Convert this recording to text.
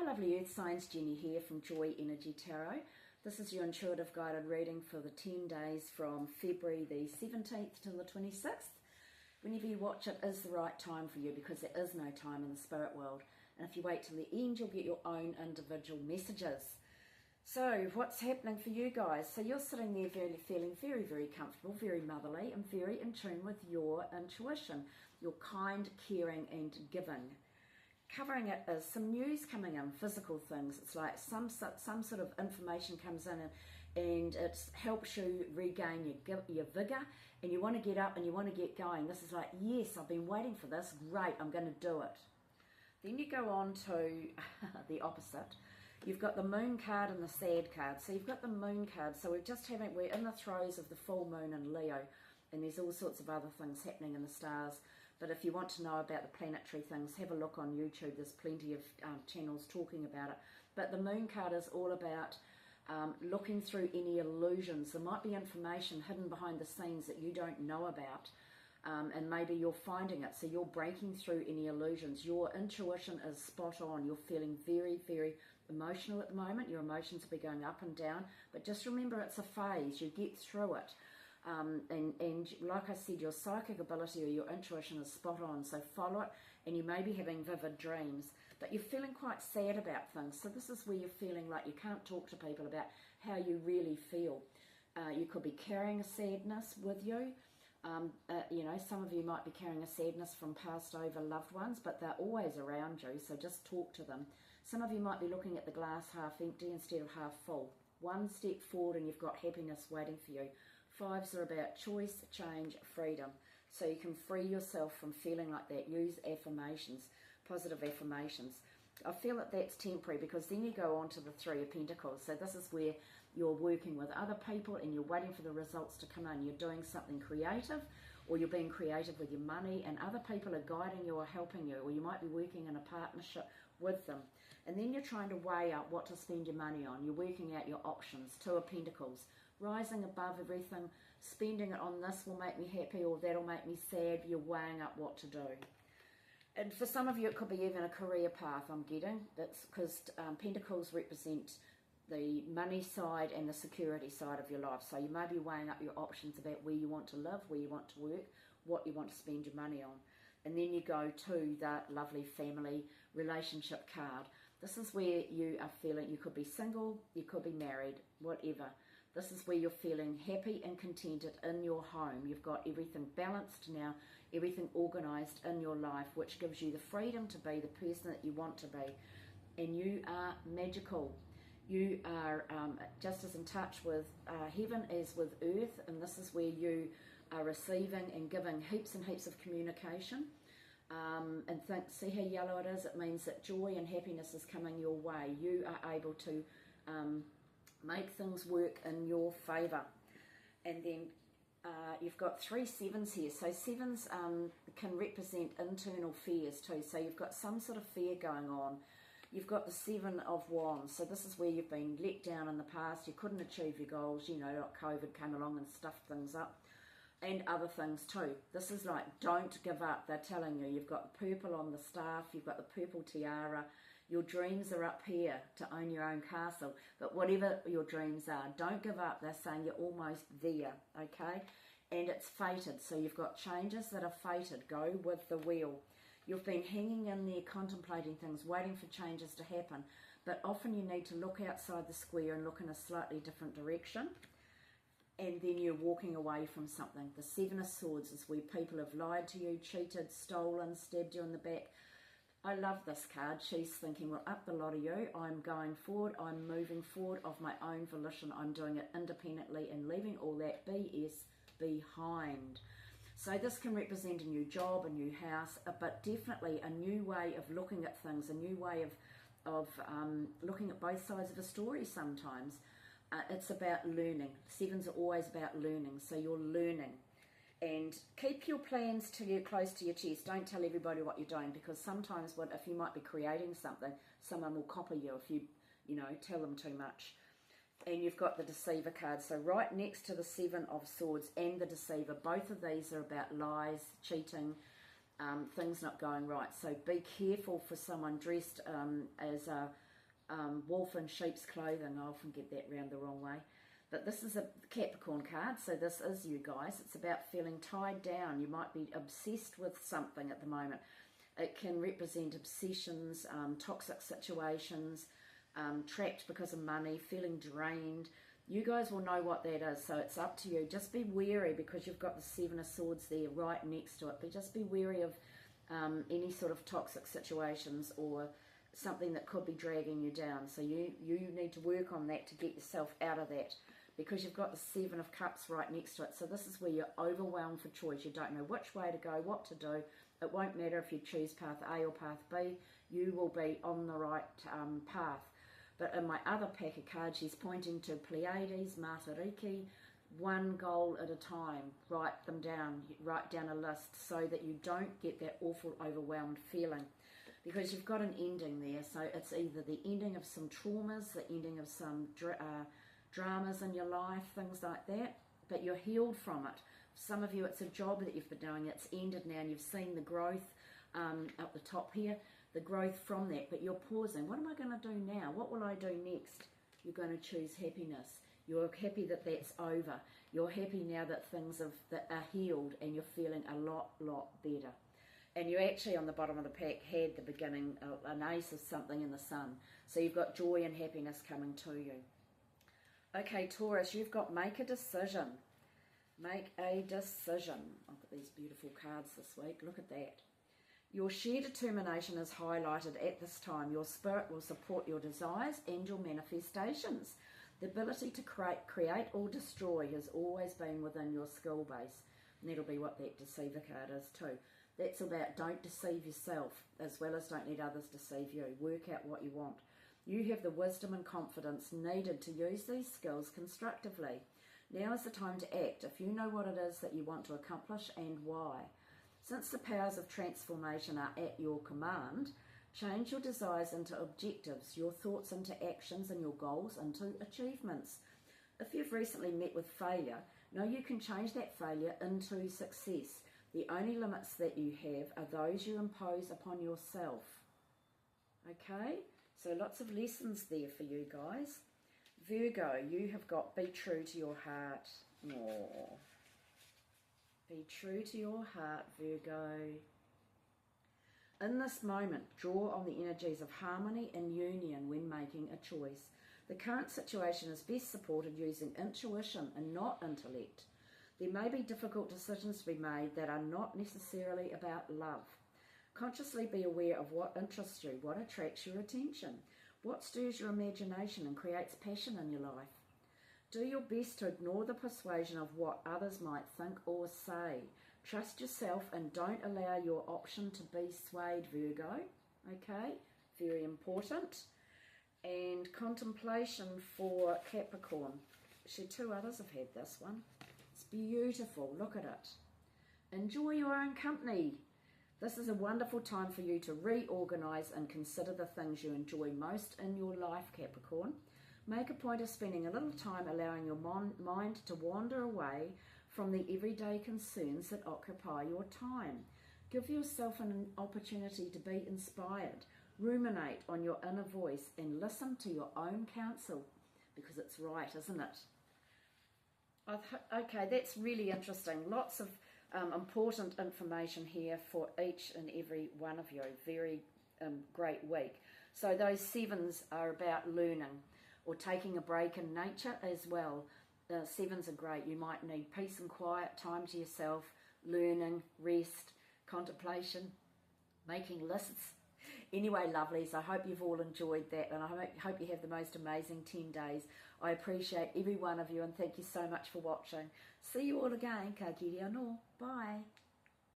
Hi lovely Earth Signs, Jenny here from Joy Energy Tarot. This is your intuitive guided reading for the 10 days from February the 17th to the 26th. Whenever you watch it is the right time for you because there is no time in the spirit world. And if you wait till the end, you'll get your own individual messages. So what's happening for you guys? So you're sitting there feeling very, very comfortable, very motherly and very in tune with your intuition. You're kind, caring and giving. Covering it is some news coming in, physical things. It's like some sort of information comes in and it helps you regain your vigour and you want to get up and you want to get going. This is like, yes, I've been waiting for this, great, I'm going to do it. Then you go on to the opposite. You've got the moon card and the sad card. So you've got the moon card. So we're in the throes of the full moon in Leo, and there's all sorts of other things happening in the stars. But if you want to know about the planetary things, have a look on YouTube. There's plenty of channels talking about it. But the moon card is all about looking through any illusions. There might be information hidden behind the scenes that you don't know about. And maybe you're finding it, so you're breaking through any illusions. Your intuition is spot on. You're feeling very, very emotional at the moment. Your emotions will be going up and down, but just remember it's a phase. You get through it. And like I said, your psychic ability or your intuition is spot on, so follow it, and you may be having vivid dreams, but you're feeling quite sad about things. So this is where you're feeling like you can't talk to people about how you really feel. You could be carrying a sadness with you. Some of you might be carrying a sadness from passed over loved ones, but they're always around you, so just talk to them. Some of you might be looking at the glass half empty instead of half full. One step forward and you've got happiness waiting for you. Fives are about choice, change, freedom. So you can free yourself from feeling like that. Use affirmations, positive affirmations. I feel that that's temporary because then you go on to the Three of Pentacles. So this is where you're working with other people and you're waiting for the results to come in. You're doing something creative, or you're being creative with your money, and other people are guiding you or helping you, or you might be working in a partnership with them. And then you're trying to weigh up what to spend your money on. You're working out your options. Two of Pentacles. Rising above everything, spending it on this will make me happy or that'll make me sad. You're weighing up what to do. And for some of you, it could be even a career path, I'm getting. That's because Pentacles represent the money side and the security side of your life. So you may be weighing up your options about where you want to live, where you want to work, what you want to spend your money on. And then you go to that lovely family relationship card. This is where you are feeling, you could be single, you could be married, whatever. This is where you're feeling happy and contented in your home. You've got everything balanced now, everything organised in your life, which gives you the freedom to be the person that you want to be. And you are magical. You are just as in touch with heaven as with earth, and this is where you are receiving and giving heaps and heaps of communication. See how yellow it is? It means that joy and happiness is coming your way. You are able to make things work in your favour. And then you've got 3 sevens here. So sevens can represent internal fears too. So you've got some sort of fear going on. You've got the 7 of Wands. So this is where you've been let down in the past. You couldn't achieve your goals. You know, like COVID came along and stuffed things up. And other things too. This is like, don't give up. They're telling you. You've got the purple on the staff. You've got the purple tiara. Your dreams are up here to own your own castle. But whatever your dreams are, don't give up. They're saying you're almost there, okay? And it's fated. So you've got changes that are fated. Go with the wheel. You've been hanging in there contemplating things, waiting for changes to happen. But often you need to look outside the square and look in a slightly different direction. And then you're walking away from something. The 7 of Swords is where people have lied to you, cheated, stolen, stabbed you in the back. I love this card. She's thinking, well, up the lot of you. I'm going forward. I'm moving forward of my own volition. I'm doing it independently and leaving all that BS behind. So this can represent a new job, a new house, but definitely a new way of looking at things, a new way of looking at both sides of a story sometimes. It's about learning. Sevens are always about learning, so you're learning. And keep your plans close to your chest. Don't tell everybody what you're doing, because sometimes if you might be creating something, someone will copy you if you tell them too much. And you've got the Deceiver card. So right next to the 7 of Swords and the Deceiver, both of these are about lies, cheating, things not going right. So be careful for someone dressed as a wolf in sheep's clothing. I often get that round the wrong way. But this is a Capricorn card, so this is you guys. It's about feeling tied down. You might be obsessed with something at the moment. It can represent obsessions, toxic situations, trapped because of money, feeling drained. You guys will know what that is, so it's up to you. Just be wary, because you've got the Seven of Swords there right next to it. But just be wary of any sort of toxic situations or something that could be dragging you down. So you need to work on that to get yourself out of that, because you've got the Seven of Cups right next to it. So this is where you're overwhelmed for choice. You don't know which way to go, what to do. It won't matter if you choose path A or path B. You will be on the right path. But in my other pack of cards, she's pointing to Pleiades, Matariki, one goal at a time. Write them down. Write down a list so that you don't get that awful overwhelmed feeling. Because you've got an ending there. So it's either the ending of some traumas, the ending of some dramas in your life, things like that. But you're healed from it. Some of you, it's a job that you've been doing. It's ended now and you've seen the growth up the top here. The growth from that, but you're pausing. What am I going to do now? What will I do next? You're going to choose happiness. You're happy that that's over. You're happy now that things that are healed and you're feeling a lot better. And you actually, on the bottom of the pack, had the beginning, an ace of something in the sun. So you've got joy and happiness coming to you. Okay, Taurus, you've got make a decision. Make a decision. I've got these beautiful cards this week. Look at that. Your sheer determination is highlighted at this time. Your spirit will support your desires and your manifestations. The ability to create or destroy has always been within your skill base. And that'll be what that deceiver card is too. That's about don't deceive yourself, as well as don't let others deceive you. Work out what you want. You have the wisdom and confidence needed to use these skills constructively. Now is the time to act if you know what it is that you want to accomplish and why. Since the powers of transformation are at your command, change your desires into objectives, your thoughts into actions, and your goals into achievements. If you've recently met with failure, know you can change that failure into success. The only limits that you have are those you impose upon yourself. Okay? So lots of lessons there for you guys. Virgo, you have got be true to your heart. Aww. Be true to your heart, Virgo. In this moment, draw on the energies of harmony and union when making a choice. The current situation is best supported using intuition and not intellect. There may be difficult decisions to be made that are not necessarily about love. Consciously be aware of what interests you, what attracts your attention, what stirs your imagination and creates passion in your life. Do your best to ignore the persuasion of what others might think or say. Trust yourself and don't allow your option to be swayed, Virgo. Okay, very important. And contemplation for Capricorn. Actually, two others have had this one. It's beautiful. Look at it. Enjoy your own company. This is a wonderful time for you to reorganize and consider the things you enjoy most in your life, Capricorn. Make a point of spending a little time allowing your mind to wander away from the everyday concerns that occupy your time. Give yourself an opportunity to be inspired. Ruminate on your inner voice and listen to your own counsel, because it's right, isn't it? Okay, that's really interesting. Lots of important information here for each and every one of you. Very great week. So those sevens are about learning or taking a break in nature as well. Sevens are great. You might need peace and quiet, time to yourself, learning, rest, contemplation, making lists. Anyway, lovelies, I hope you've all enjoyed that, and I hope you have the most amazing 10 days. I appreciate every one of you, and thank you so much for watching. See you all again. Ka kiri anō. Bye.